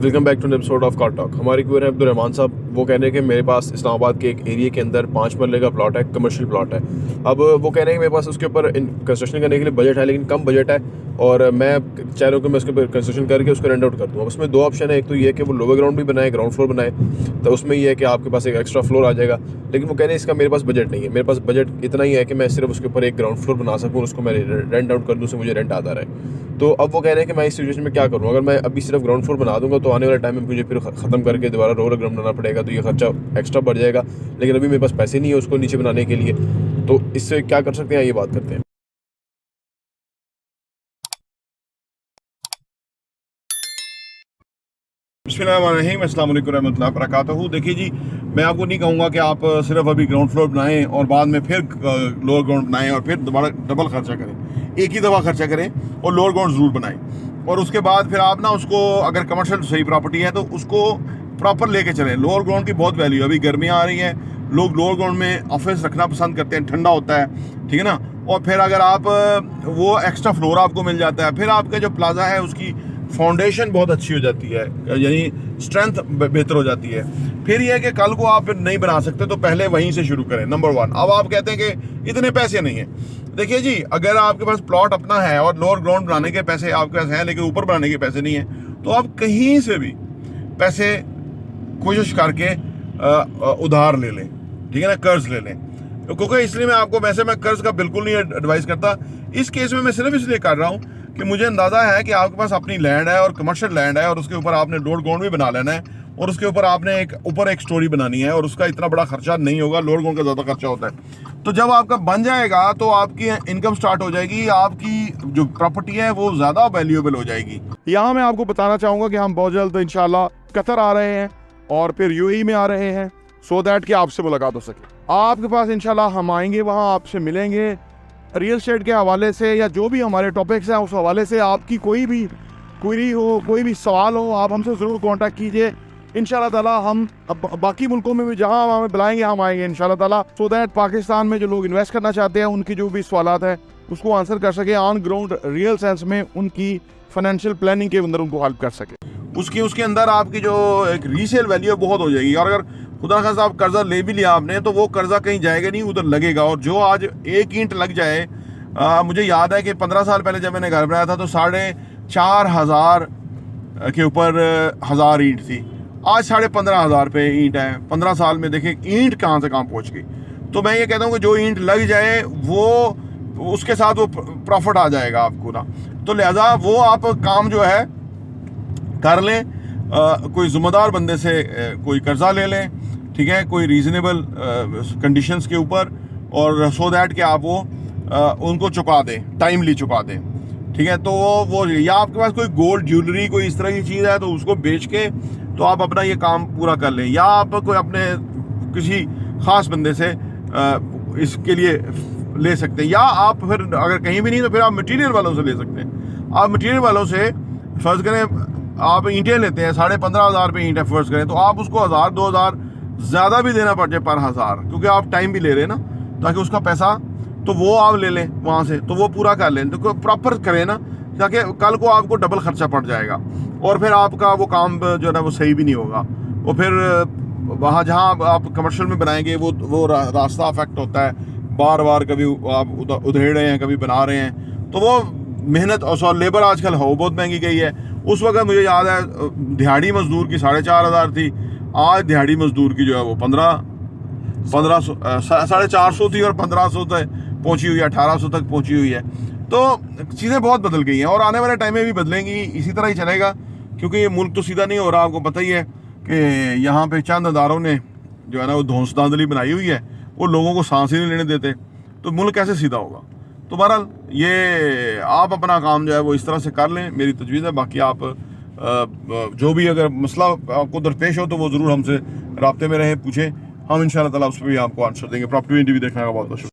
Welcome back to an episode of car talk. हमारे viewer हैं अब्दुल रहमान साहब। वो कह रहे हैं कि मेरे पास इस्लामाबाद के एक एरिया के अंदर 5 मरले का प्लॉट है, कमर्शियल प्लॉट है। अब वो कह रहे हैं कि मेरे पास उसके ऊपर कंस्ट्रक्शन करने के लिए बजट है, लेकिन कम बजट है और मैं चाह रहा हूँ कि मैं उसके ऊपर कंस्ट्रक्शन करके उसको रेंट आउट कर दूँ। अब उसमें दो ऑप्शन है, एक तो ये है कि वो लोअर ग्राउंड भी बनाए, ग्राउंड फ्लोर बनाए, तो उसमें ये है कि आपके पास एक एक्स्ट्रा फ्लोर आ जाएगा। लेकिन वो कह रहे हैं इसका मेरे पास बजट नहीं है, मेरे पास बजट इतना ही है कि मैं सिर्फ उसके ऊपर एक ग्राउंड फ्लोर बना सकूँ, उसको मैं रेंट आउट कर दूँ, उससे मुझे रेंट आता रहे। तो अब वो कह रहे हैं कि मैं इस सिचुएशन में क्या करूँ। अगर मैं अभी सिर्फ ग्राउंड फ्लोर बना दूंगा तो आने वाले टाइम में मुझे फिर ख़त्म करके दोबारा लोअर ग्राउंड बनाना पड़ेगा, तो ये खर्चा एक्स्ट्रा बढ़ जाएगा। लेकिन अभी मेरे पास पैसे नहीं है उसको नीचे बनाने के लिए, तो इससे क्या कर सकते हैं ये बात करते हैं। बिस्मिल्लाहिर्रहमानिर्रहीम, अस्सलाम वालेकुम रहमतुल्लाहि वबरकातुहू। देखिए जी, मैं आपको नहीं कहूँगा कि आप सिर्फ अभी ग्राउंड फ्लोर बनाएं और बाद में फिर लोअर ग्राउंड बनाएं और फिर दोबारा डबल खर्चा करें। एक ही दफ़ा खर्चा करें और लोअर ग्राउंड ज़रूर बनाएं, और उसके बाद फिर आप ना उसको, अगर कमर्शियल सही प्रॉपर्टी है तो उसको प्रॉपर लेके चलें। लोअर ग्राउंड की बहुत वैल्यू है। अभी गर्मियाँ आ रही हैं, लोग लोअर ग्राउंड में ऑफिस रखना पसंद करते हैं, ठंडा होता है, ठीक है ना। और फिर अगर आप वो एक्स्ट्रा फ्लोर आपको मिल जाता है, फिर आपका जो प्लाजा है उसकी फाउंडेशन बहुत अच्छी हो जाती है, यानी स्ट्रेंथ बेहतर हो जाती है। फिर यह है कि कल को आप नहीं बना सकते तो पहले वहीं से शुरू करें, नंबर 1। अब आप कहते हैं कि इतने पैसे नहीं है। देखिए जी, अगर आपके पास प्लॉट अपना है और लोअर ग्राउंड बनाने के पैसे आपके पास हैं लेकिन ऊपर बनाने के पैसे नहीं है, तो आप कहीं से भी पैसे कोशिश करके उधार ले लें, ठीक है ना, कर्ज ले लें। क्योंकि इसलिए मैं आपको, वैसे मैं कर्ज का बिल्कुल नहीं एडवाइस करता इस केस में। मैं सिर्फ इसलिए कर रहा हूँ कि मुझे अंदाजा है कि आपके पास अपनी लैंड है और कमर्शियल लैंड है, और उसके ऊपर आपने लोअर ग्राउंड भी बना लेना है, और उसके ऊपर आपने एक स्टोरी बनानी है, और उसका इतना बड़ा खर्चा नहीं होगा। लोअर ग्राउंड का ज़्यादा खर्चा होता है। तो जब आपका बन जाएगा तो आपकी इनकम स्टार्ट हो जाएगी, आपकी जो प्रॉपर्टी है वो ज़्यादा वैल्यूएबल हो जाएगी। यहाँ मैं आपको बताना चाहूँगा कि हम बहुत जल्द इंशाल्लाह कतर आ रहे हैं और फिर यूएई में आ रहे हैं, सो दैट कि आपसे मुलाकात हो सके। आपके पास इंशाल्लाह हम आएंगे, वहाँ आपसे मिलेंगे। रियल एस्टेट के हवाले से या जो भी हमारे टॉपिक्स हैं उस हवाले से आपकी कोई भी क्वेरी हो, कोई भी सवाल हो, आप हमसे ज़रूर कांटेक्ट कीजिए। इंशाल्लाह ताला हम बाकी मुल्कों में भी जहाँ हमें बुलाएंगे हम आएंगे इंशाल्लाह ताला, सो दैट पाकिस्तान में जो लोग इन्वेस्ट करना चाहते हैं उनकी जो भी सवालात हैं उसको आंसर कर सके, ऑन ग्राउंड रियल सेंस में उनकी फाइनेंशियल प्लानिंग के अंदर उनको हेल्प कर सके। उसके अंदर आपकी जो एक रीसेल वैल्यू है बहुत हो जाएगी। और अगर खुदा खासा आप कर्जा ले भी लिया आपने तो वो कर्जा कहीं जाएगा नहीं, उधर लगेगा। और जो आज एक ईंट लग जाए, मुझे याद है कि 15 साल पहले जब मैंने घर बनाया था तो 4,500 के ऊपर 1000 ईंट थी। आज 15,500 पे ईंट है। 15 साल में देखें ईंट कहाँ से कहाँ पहुँच गई। तो मैं ये कहता हूँ कि जो ईंट लग जाए वो उसके साथ वो प्रॉफिट आ जाएगा आपको ना। तो लिहाजा वो आप काम जो है कर लें, कोई ज़िम्मेदार बंदे से कोई कर्जा ले लें, ठीक है, कोई रीज़नेबल कंडीशंस के ऊपर, और सो दैट कि आप वो उनको चुका दें, टाइमली चुका दें, ठीक है। तो वो या आपके पास कोई गोल्ड ज्वेलरी कोई इस तरह की चीज़ है तो उसको बेच के तो आप अपना ये काम पूरा कर लें, या आप कोई अपने किसी ख़ास बंदे से इसके लिए ले सकते हैं, या आप फिर अगर कहीं भी नहीं तो फिर आप मटीरियल वालों से ले सकते हैं। आप मटीरियल वालों से फ़र्ज़ करें आप ईंटें लेते हैं, 15,500 पे ईंट है फ़र्ज़ करें, तो आप उसको 1,000-2,000 ज़्यादा भी देना पड़ जाए पर 1000, क्योंकि आप टाइम भी ले रहे हैं ना, ताकि उसका पैसा तो वो आप ले लें वहाँ से, तो वो पूरा कर लें, तो प्रॉपर करें ना, ताकि कल को आपको डबल खर्चा पड़ जाएगा और फिर आपका वो काम जो है ना वो सही भी नहीं होगा। वो फिर वहाँ जहाँ आप कमर्शियल में बनाएंगे वो रास्ता अफेक्ट होता है, बार बार कभी आप उधेड़ रहे हैं, कभी बना रहे हैं, तो वो मेहनत और लेबर आजकल हो बहुत महंगी गई है। उस वक्त मुझे याद है दिहाड़ी मजदूर की 4,500 थी, आज दिहाड़ी मजदूर की जो है वो 1500 450 थी और 1500 तक पहुंची हुई है, 1800 तक पहुंची हुई है। तो चीज़ें बहुत बदल गई हैं और आने वाले टाइम में भी बदलेंगी, इसी तरह ही चलेगा, क्योंकि ये मुल्क तो सीधा नहीं हो रहा। आपको पता ही है कि यहाँ पे चंद अदारों ने जो है ना वो धौंस धांधली बनाई हुई है, वो लोगों को सांस ही नहीं लेने देते, तो मुल्क कैसे सीधा होगा। तो बहरहाल ये आप अपना काम जो है वो इस तरह से कर लें, मेरी तजवीज़ है। बाकी आप जो भी अगर मसला आपको दरपेश हो तो वो ज़रूर हमसे राब्ते में रहें, पूछें, हम इंशाल्लाह ताला उस पर भी आपको आंसर देंगे। प्रॉपर्टी भी देखने का बहुत बहुत शुक्रिया।